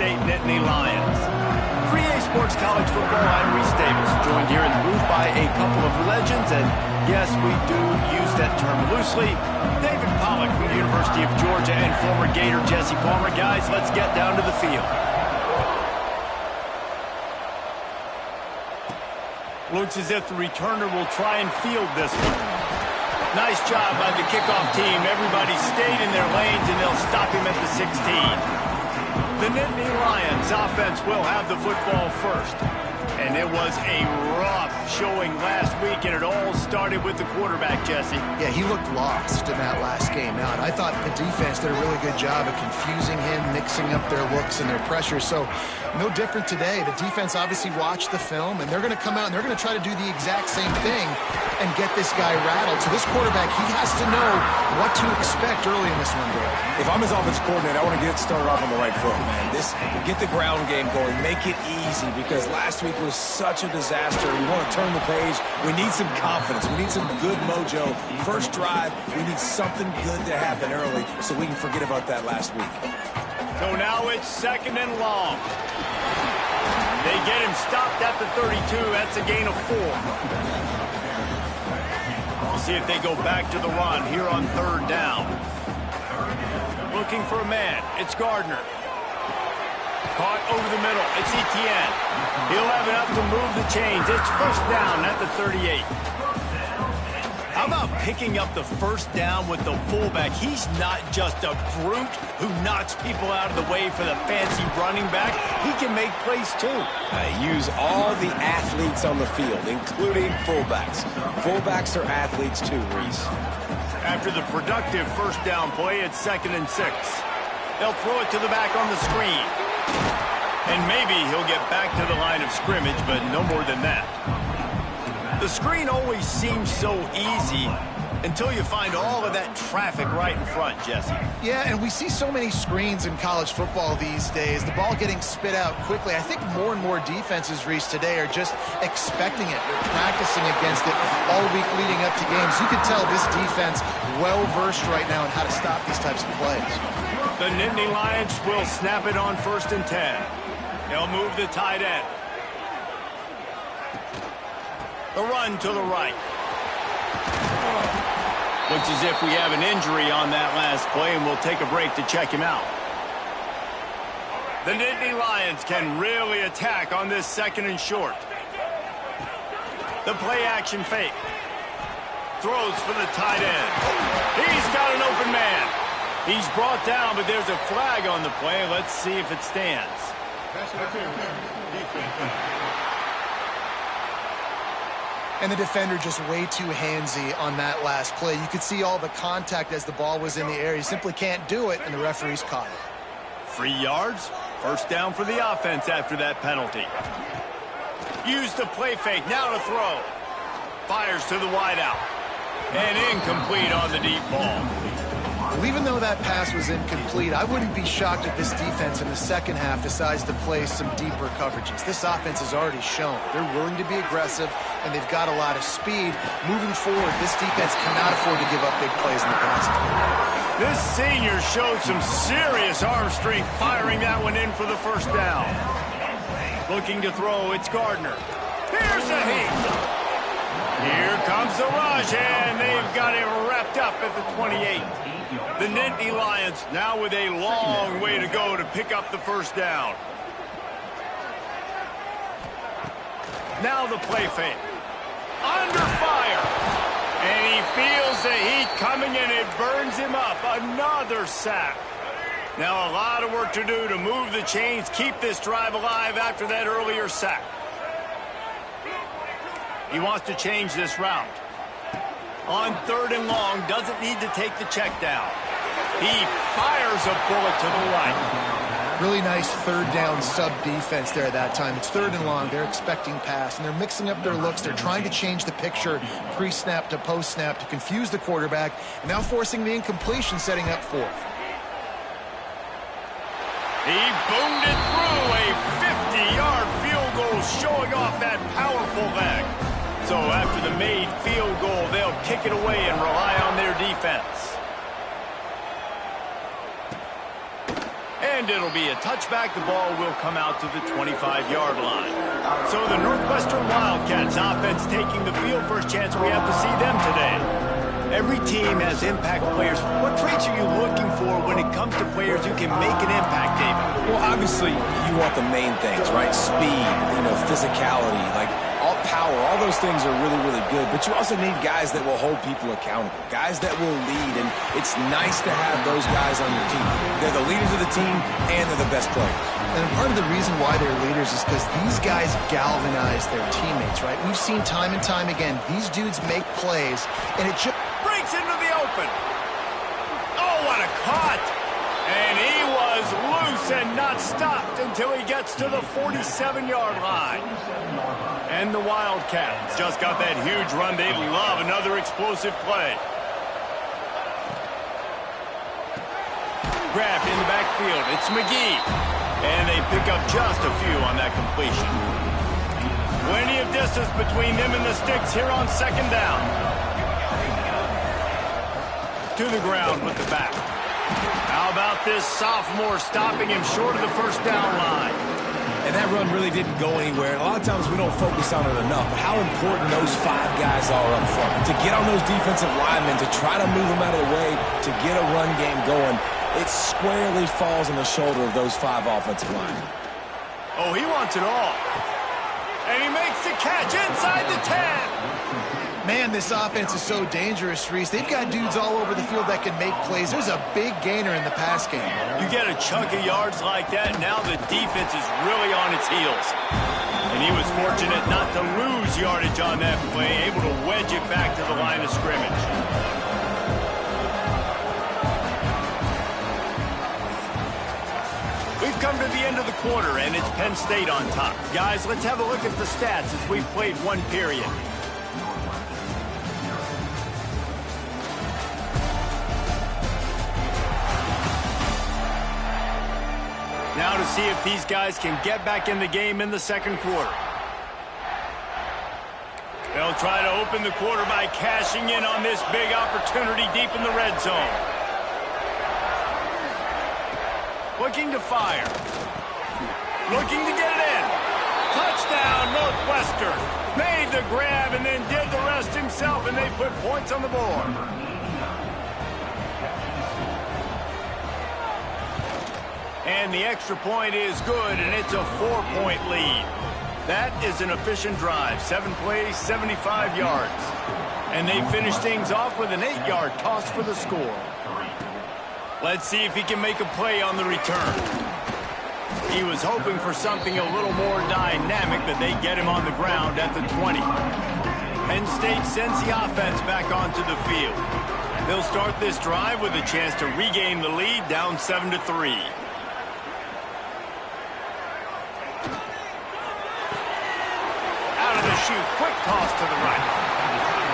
State Nittany Lions. 3A Sports College Football, I'm Reese Davis, joined here in the booth by a couple of legends, and yes, we do use that term loosely. David Pollack from the University of Georgia and former Gator Jesse Palmer. Guys, let's get down to the field. Looks as if the returner will try and field this one. Nice job by the kickoff team. Everybody stayed in their lanes, and they'll stop him at the 16. The Nittany Lions offense will have the football first. And it was a rough showing last week, and it all started with the quarterback, Jesse. Yeah, he looked lost in that last game out. I thought the defense did a really good job of confusing him, mixing up their looks and their pressure. So no different today. The defense obviously watched the film, and they're going to come out and they're going to try to do the exact same thing and get this guy rattled. So this quarterback, he has to know what to expect early in this one, Dave. If I'm his offensive coordinator, I want to get started off on the right foot, man. Get the ground game going. Make it easy, because last week was such a disaster. We want to turn the page. We need some confidence. We need some good mojo. First drive, we need something good to happen early so we can forget about that last week. So now it's 2nd and long. They get him stopped at the 32. That's a gain of 4. We'll see if they go back to the run here on 3rd down. Looking for a man. It's Gardner. Caught over the middle. It's Etienne. He'll have enough to move the chains. It's 1st down at the 38. How about picking up the 1st down with the fullback? He's not just a brute who knocks people out of the way for the fancy running back. He can make plays too. Use all the athletes on the field, including fullbacks. Fullbacks are athletes too, Reese. After the productive 1st down play, it's 2nd and 6. They'll throw it to the back on the screen. And maybe he'll get back to the line of scrimmage, but no more than that. The screen always seems so easy until you find all of that traffic right in front, Jesse. Yeah, and we see so many screens in college football these days. The ball getting spit out quickly. I think more and more defenses, Reese, today are just expecting it. They're practicing against it all week leading up to games. You can tell this defense well-versed right now on how to stop these types of plays. The Nittany Lions will snap it on 1st and 10. They'll move the tight end. The run to the right. Looks as if we have an injury on that last play, and we'll take a break to check him out. The Nittany Lions can really attack on this 2nd and short. The play action fake. Throws for the tight end. He's got an open man. He's brought down, but there's a flag on the play. Let's see if it stands. And the defender just way too handsy on that last play. You could see all the contact as the ball was in the air. He simply can't do it, and the referee's caught it. 3 yards. 1st down for the offense after that penalty. Use the play fake. Now to throw. Fires to the wideout. And incomplete on the deep ball. Well, even though that pass was incomplete, I wouldn't be shocked if this defense in the 2nd half decides to play some deeper coverages. This offense has already shown they're willing to be aggressive, and they've got a lot of speed. Moving forward, this defense cannot afford to give up big plays in the passing game. This senior showed some serious arm strength firing that one in for the 1st down. Looking to throw, it's Gardner. Here's a heat. Here comes the rush, and they've got him wrapped up at the 28. The Nittany Lions now with a long way to go to pick up the 1st down. Now the play fake. Under fire. And he feels the heat coming, and it burns him up. Another sack. Now a lot of work to do to move the chains, keep this drive alive after that earlier sack. He wants to change this route. On 3rd and long, doesn't need to take the check down. He fires a bullet to the right. Really nice 3rd down sub defense there at that time. It's 3rd and long. They're expecting pass, and they're mixing up their looks. They're trying to change the picture pre-snap to post-snap to confuse the quarterback, and now forcing the incompletion, setting up 4th. He boomed it through a 50-yard field goal, showing off that powerful leg. So after the made field goal, they'll kick it away and rely on their defense. And And it'll be a touchback. The ball will come out to the 25-yard line. So the Northwestern Wildcats offense taking the field. First chance we have to see them today. Every team has impact players. What traits are you looking for when it comes to players who can make an impact, David? Well, obviously, you want the main things, right? Speed, physicality, like all power. All those things are really, really good. But you also need guys that will hold people accountable, guys that will lead. And it's nice to have those guys on your team. They're the leaders of the team, and they're the best players. And part of the reason why they're leaders is because these guys galvanize their teammates, right? We've seen time and time again, these dudes make plays, and it just breaks into the open. Oh, what a cut. And he was loose and not stopped until he gets to the 47-yard line. And the Wildcats just got that huge run. They love another explosive play. Grabbed in the backfield. It's McGee. And they pick up just a few on that completion. Plenty of distance between them and the sticks here on second down. To the ground with the back. How about this sophomore stopping him short of the first down line? And that run really didn't go anywhere. And a lot of times we don't focus on it enough. How important those 5 guys are up front. To get on those defensive linemen, to try to move them out of the way, to get a run game going, it squarely falls on the shoulder of those 5 offensive linemen. Oh, he wants it all. And he makes the catch inside the 10. Man, this offense is so dangerous, Reese. They've got dudes all over the field that can make plays. There's a big gainer in the pass game. You get a chunk of yards like that, now the defense is really on its heels. And he was fortunate not to lose yardage on that play, able to wedge it back to the line of scrimmage. We've come to the end of the quarter, and it's Penn State on top. Guys, let's have a look at the stats as we've played one period. Now to see if these guys can get back in the game in the second quarter. They'll try to open the quarter by cashing in on this big opportunity deep in the red zone. Looking to fire. Looking to get it in. Touchdown, Northwestern. Made the grab and then did the rest himself, and they put points on the board. And the extra point is good, and it's a 4-point lead. That is an efficient drive. 7 plays, 75 yards. And they finish things off with an 8-yard toss for the score. Let's see if he can make a play on the return. He was hoping for something a little more dynamic, but they get him on the ground at the 20. Penn State sends the offense back onto the field. They'll start this drive with a chance to regain the lead, down 7-3. Shoot. Quick toss to the right.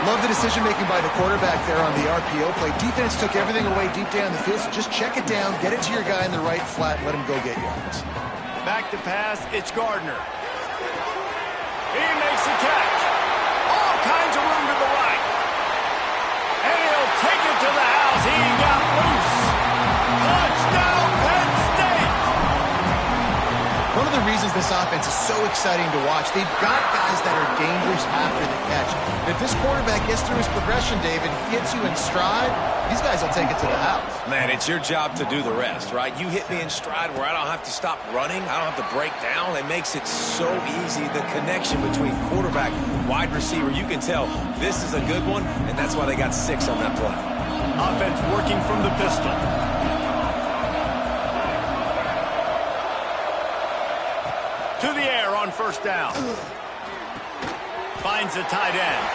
Love the decision-making by the quarterback there on the RPO play. Defense took everything away deep down the field, so just check it down, get it to your guy in the right flat, and let him go get yards. Back to pass, it's Gardner. He makes the catch. All kinds of room to the right. And he'll take it to the house. He got loose. Touchdown, Penn State! One of the reasons this offense is so exciting to watch, they've got guys that are dangerous after the catch. And if this quarterback gets through his progression, David, hits you in stride, these guys will take it to the house. Man, it's your job to do the rest, right? You hit me in stride where I don't have to stop running. I don't have to break down. It makes it so easy. The connection between quarterback and wide receiver, you can tell this is a good one, and that's why they got 6 on that play. Offense working from the pistol. To the air on first down. Finds the tight end.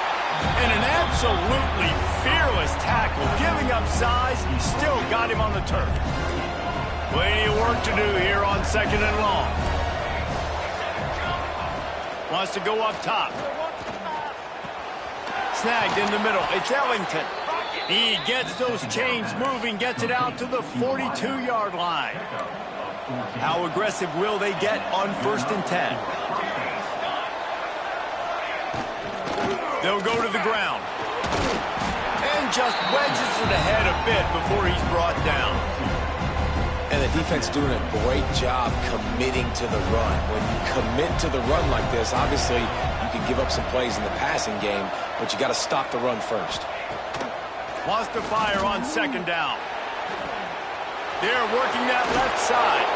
And an absolutely fearless tackle, giving up size, still got him on the turf. Plenty of work to do here on second and long. Wants to go up top. Snagged in the middle. It's Ellington. He gets those chains moving, gets it out to the 42-yard line. How aggressive will they get on first and 10? They'll go to the ground. And just wedges it ahead a bit before he's brought down. And the defense doing a great job committing to the run. When you commit to the run like this, obviously you can give up some plays in the passing game, but you got to stop the run first. Wants to fire on second down. They're working that left side.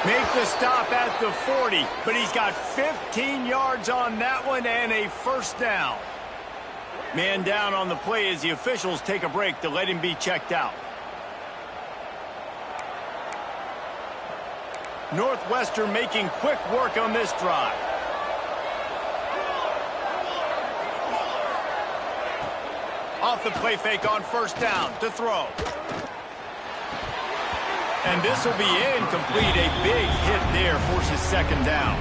Make the stop at the 40, but he's got 15 yards on that one and a first down. Man down on the play as the officials take a break to let him be checked out. Northwestern making quick work on this drive. Off the play fake on first down to throw. And this will be incomplete. A big hit there forces second down.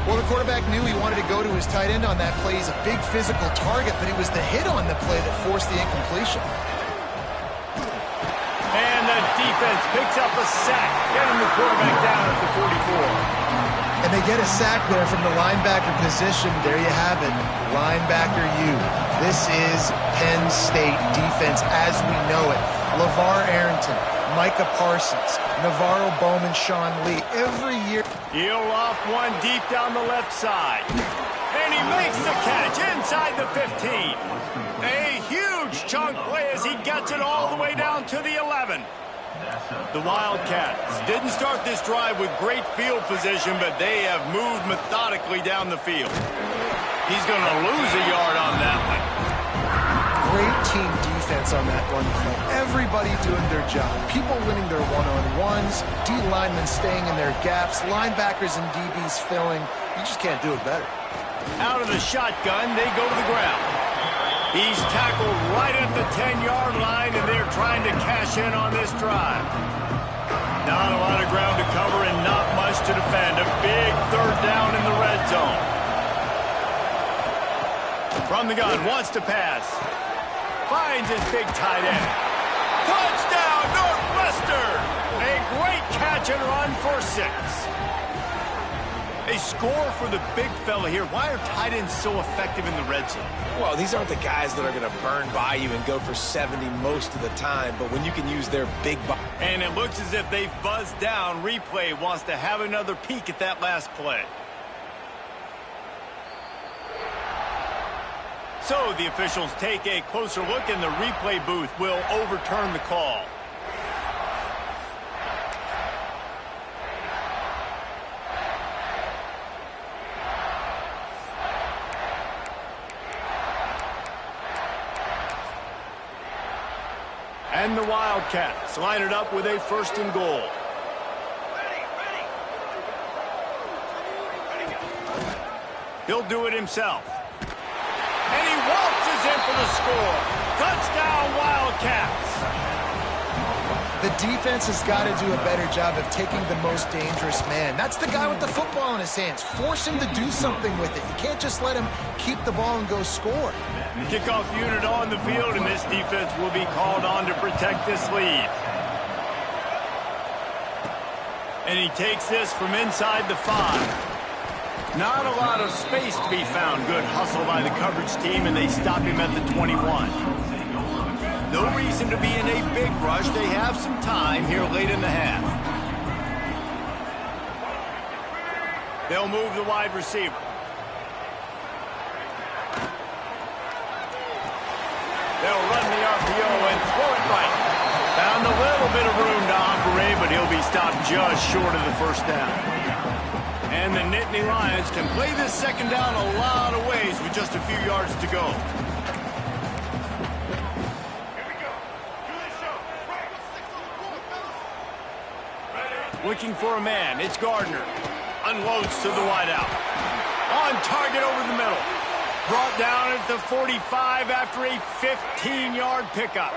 Well, the quarterback knew he wanted to go to his tight end on that play. He's a big physical target, but it was the hit on the play that forced the incompletion. And the defense picks up a sack, getting the quarterback down at the 44. And they get a sack there from the linebacker position. There you have it, linebacker U. This is Penn State defense as we know it. LeVar Arrington, Micah Parsons, Navarro Bowman, Sean Lee. Every year. He'll loft one deep down the left side. And he makes the catch inside the 15. A huge chunk play as he gets it all the way down to the 11. The Wildcats didn't start this drive with great field position, but they have moved methodically down the field. He's going to lose a yard on that one. Great team defense on that run play. Everybody doing their job. People winning their one-on-ones, D linemen staying in their gaps, linebackers and DBs filling. You just can't do it better. Out of the shotgun, they go to the ground. He's tackled right at the 10-yard line, and they're trying to cash in on this drive. Not a lot of ground to cover and not much to defend. A big third down in the red zone. From the gun, wants to pass. Finds his big tight end. Touchdown, Northwestern! A great catch and run for 6. A score for the big fella here. Why are tight ends so effective in the red zone? Well, these aren't the guys that are going to burn by you and go for 70 most of the time, but when you can use their big body. And it looks as if they've buzzed down. Replay wants to have another peek at that last play. So the officials take a closer look, and the replay booth will overturn the call. And the Wildcats line it up with a first and goal. He'll do it himself. And he waltzes in for the score. Touchdown, Wildcats. The defense has got to do a better job of taking the most dangerous man. That's the guy with the football in his hands. Force him to do something with it. You can't just let him keep the ball and go score. Kickoff unit on the field, and this defense will be called on to protect this lead. And he takes this from inside the 5. Not a lot of space to be found. Good hustle by the coverage team, and they stop him at the 21. No reason to be in a big rush. They have some time here late in the half. They'll move the wide receiver. They'll run the RPO and throw it right. Found a little bit of room to operate, but he'll be stopped just short of the first down. And the Nittany Lions can play this second down a lot of ways with just a few yards to go. Looking for a man. It's Gardner. Unloads to the wideout. On target over the middle. Brought down at the 45 after a 15-yard pickup.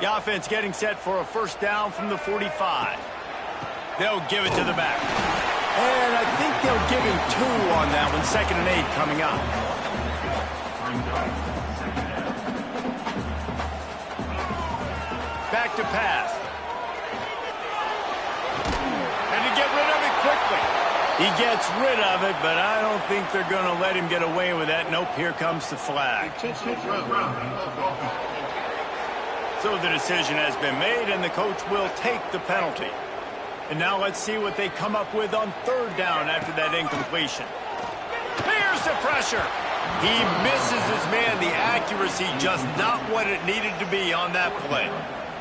The offense getting set for a first down from the 45. They'll give it to the back. And I think they'll give him 2 on that one. 2nd and 8 coming up. Back to pass. And to get rid of it quickly. He gets rid of it, but I don't think they're going to let him get away with that. Nope, here comes the flag. So the decision has been made, and the coach will take the penalty. And now let's see what they come up with on third down after that incompletion. Here's the pressure. He misses his man. The accuracy just not what it needed to be on that play.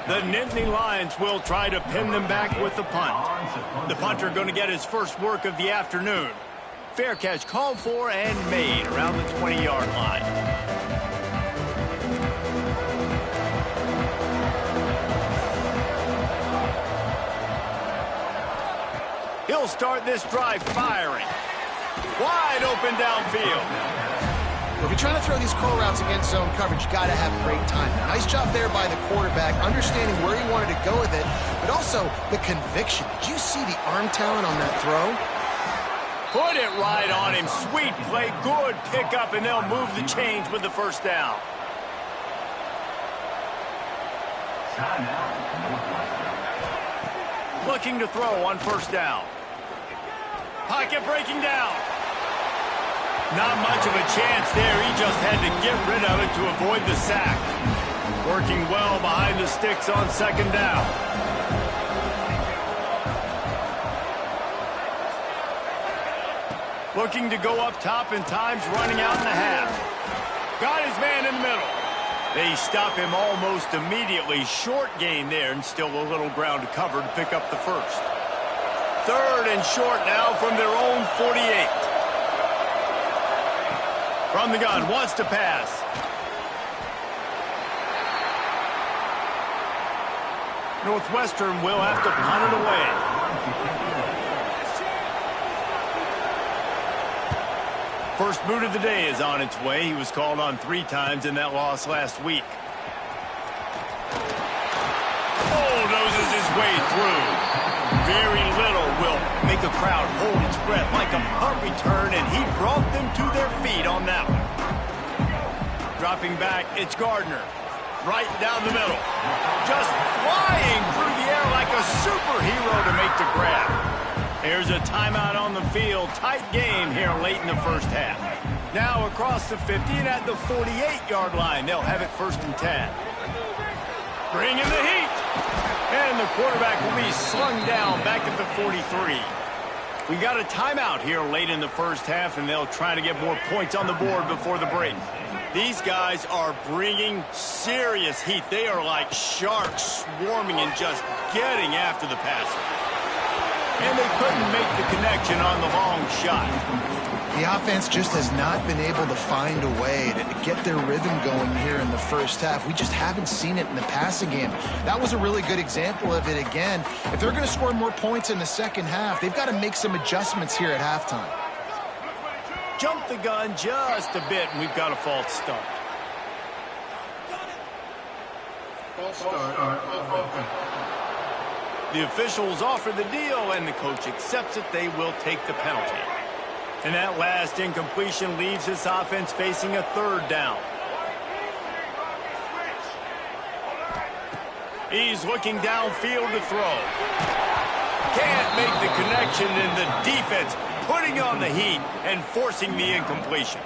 The Nittany Lions will try to pin them back with the punt. The punter going to get his first work of the afternoon. Fair catch called for and made around the 20-yard line. He'll start this drive firing. Wide open downfield. If you're trying to throw these curl routes against zone coverage, you got to have great timing. Nice job there by the quarterback, understanding where he wanted to go with it, but also the conviction. Did you see the arm talent on that throw? Put it right on him. Sweet play, good pickup, and they'll move the chains with the first down. Looking to throw on first down. Pocket breaking down. Not much of a chance there. He just had to get rid of it to avoid the sack. Working well behind the sticks on second down. Looking to go up top, and time's running out in the half. Got his man in the middle. They stop him almost immediately. Short gain there, and still a little ground to cover to pick up the first. Third and short now from their own 48. From the gun, wants to pass. Northwestern will have to punt it away. First boot of the day is on its way. He was called on 3 times in that loss last week. Bulldozes his way through. Very little will make a crowd hold its breath like a punt return, and he brought them to their feet on that one. Dropping back, it's Gardner. Right down the middle. Just flying through the air like a superhero to make the grab. There's a timeout on the field. Tight game here late in the first half. Now across the 50 and at the 48-yard line. They'll have it first and 10. Bring in the heat. And the quarterback will be slung down back at the 43. We got a timeout here late in the first half, and they'll try to get more points on the board before the break. These guys are bringing serious heat. They are like sharks swarming and just getting after the passer. And they couldn't make the connection on the long shot. The offense just has not been able to find a way to get their rhythm going here in the first half. We just haven't seen it in the passing game. That was a really good example of it again. If they're going to score more points in the second half, they've got to make some adjustments here at halftime. Jump the gun just a bit, and we've got a false start. False start. The officials offer the deal, and the coach accepts it. They will take the penalty. And that last incompletion leaves this offense facing a third down. He's looking downfield to throw. Can't make the connection, and the defense putting on the heat and forcing the incompletion.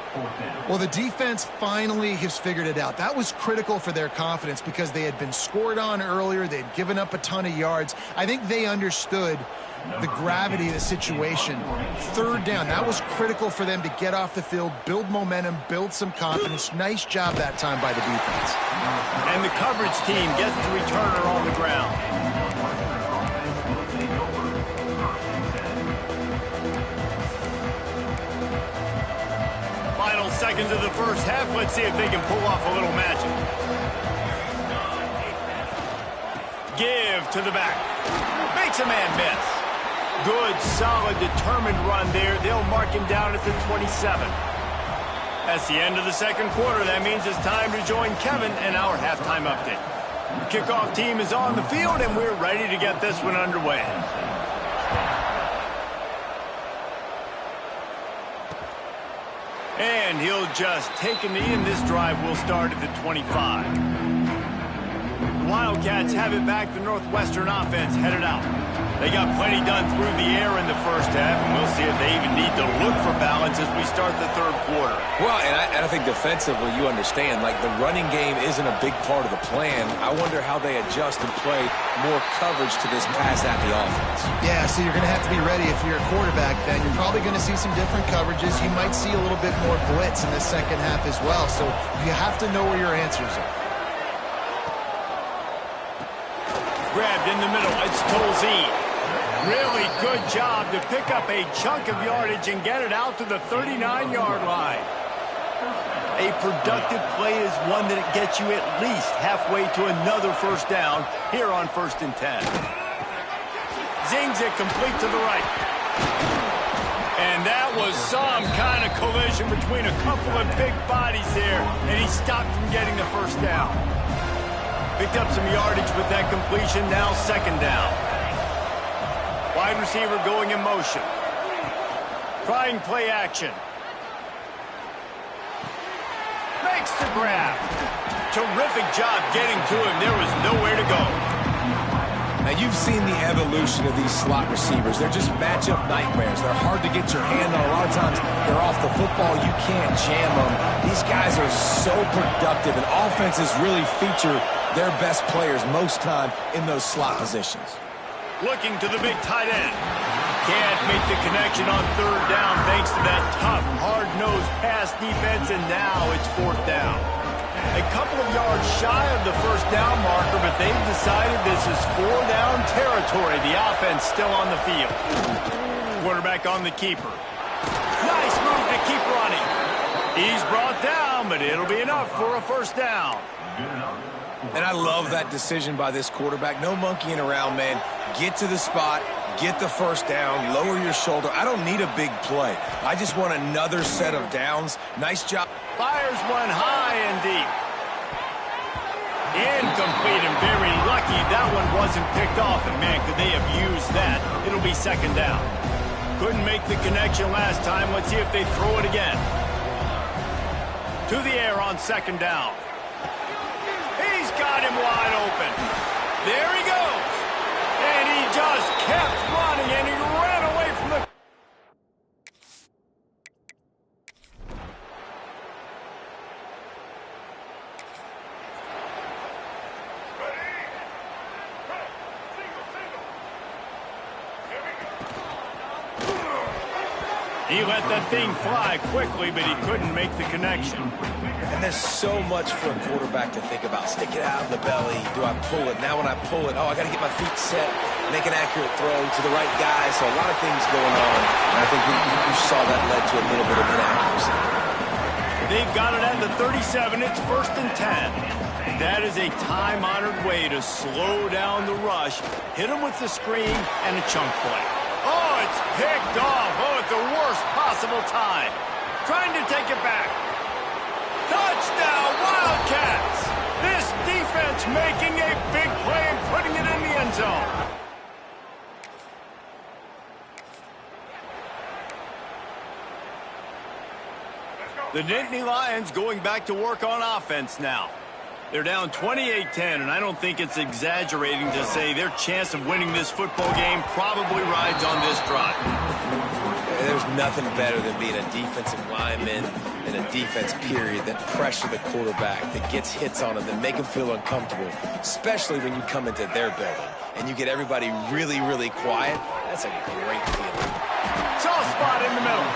Well, the defense finally has figured it out. That was critical for their confidence because they had been scored on earlier. They'd given up a ton of yards. I think they understood the gravity of the situation. Third down, that was critical for them to get off the field, build momentum, build some confidence. Nice job that time by the defense. And the coverage team gets the returner on the ground. Final seconds of the first half. Let's see if they can pull off a little magic. Give to the back. Makes a man miss. Good, solid, determined run there. They'll mark him down at the 27. That's the end of the second quarter. That means it's time to join Kevin and our halftime update. The kickoff team is on the field, and we're ready to get this one underway. And he'll just take a knee, and this drive will start at the 25. The Wildcats have it back. The Northwestern offense headed out. They got plenty done through the air in the first half, and we'll see if they even need to look for balance as we start the third quarter. Well, and I think defensively, you understand, like the running game isn't a big part of the plan. I wonder how they adjust and play more coverage to this pass-happy offense. Yeah, so you're going to have to be ready if you're a quarterback, Ben. You're probably going to see some different coverages. You might see a little bit more blitz in the second half as well, so you have to know where your answers are. Grabbed in the middle. It's Tolzien. Really good job to pick up a chunk of yardage and get it out to the 39-yard line. A productive play is one that gets you at least halfway to another first down here on 1st and 10. Zings it complete to the right. And that was some kind of collision between a couple of big bodies there, and he stopped from getting the first down. Picked up some yardage with that completion, now 2nd down. Wide receiver going in motion. Trying play action. Makes the grab. Terrific job getting to him. There was nowhere to go. Now, you've seen the evolution of these slot receivers. They're just matchup nightmares. They're hard to get your hand on. A lot of times, they're off the football. You can't jam them. These guys are so productive, and offenses really feature their best players most time in those slot positions. Looking to the big tight end. Can't make the connection on 3rd down thanks to that tough, hard-nosed pass defense, and now it's 4th down. A couple of yards shy of the first down marker, but they've decided this is 4-down territory. The offense still on the field. Quarterback on the keeper. Nice move to keep running. He's brought down, but it'll be enough for a first down. And I love that decision by this quarterback. No monkeying around, man. Get to the spot, get the first down, lower your shoulder. I don't need a big play. I just want another set of downs. Nice job. Fires one high and deep. Incomplete, and very lucky that one wasn't picked off. And man, could they have used that? It'll be 2nd down. Couldn't make the connection last time. Let's see if they throw it again. To the air on 2nd down. He's got him wide open. There he goes. And he just kept running, and he ran away from the... He let that thing fly quickly, but he couldn't make the connection. And there's so much for a quarterback to think about. Stick it out in the belly. Do I pull it? Now when I pull it, oh, I got to get my feet set, make an accurate throw to the right guy. So a lot of things going on. And I think you saw that led to a little bit of inaccuracy. They've got it at the 37. It's 1st and 10. That is a time-honored way to slow down the rush, hit him with the screen, and a chunk play. Oh, it's picked off. Oh, at the worst possible time. Trying to take it back. Touchdown, Wildcats! This defense making a big play and putting it in the end zone. The Nittany Lions going back to work on offense now. They're down 28-10, and I don't think it's exaggerating to say their chance of winning this football game probably rides on this drive. There's nothing better than being a defensive lineman and a defense period that pressure the quarterback, that gets hits on him, that make him feel uncomfortable, especially when you come into their building and you get everybody really, really quiet. That's a great feeling. Soft spot in the middle.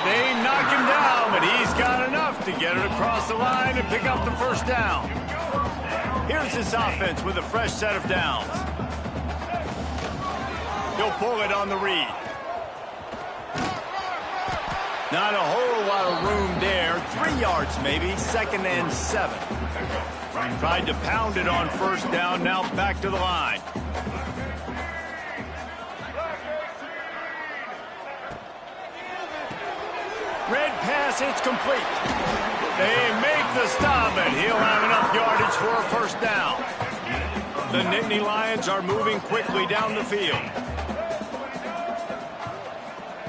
They knock him down, but he's got enough to get it across the line and pick up the first down. Here's this offense with a fresh set of downs. He'll pull it on the read. Not a whole lot of room there. 3 yards maybe, 2nd and 7. Tried to pound it on first down, now back to the line. Red pass, it's complete. They make the stop, and he'll have enough yardage for a first down. The Nittany Lions are moving quickly down the field.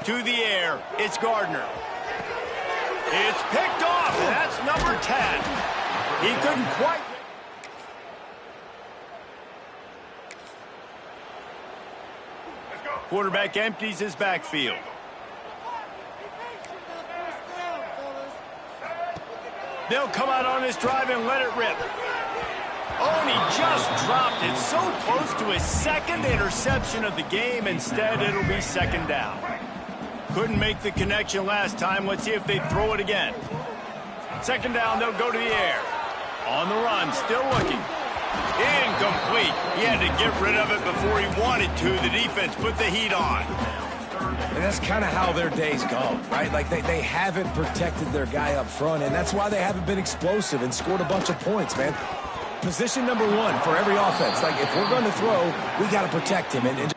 To the air, it's Gardner. It's picked off, and that's number 10. He couldn't quite... Quarterback empties his backfield. They'll come out on this drive and let it rip. Oh, and he just dropped it so close to his second interception of the game. Instead, it'll be second down. Couldn't make the connection last time. Let's see if they throw it again. Second down, they'll go to the air. On the run, still looking. Incomplete. He had to get rid of it before he wanted to. The defense put the heat on. And that's kind of how their days go, right? Like they haven't protected their guy up front, and that's why they haven't been explosive and scored a bunch of points, man. Position number one for every offense. Like, if we're going to throw, we got to protect him. And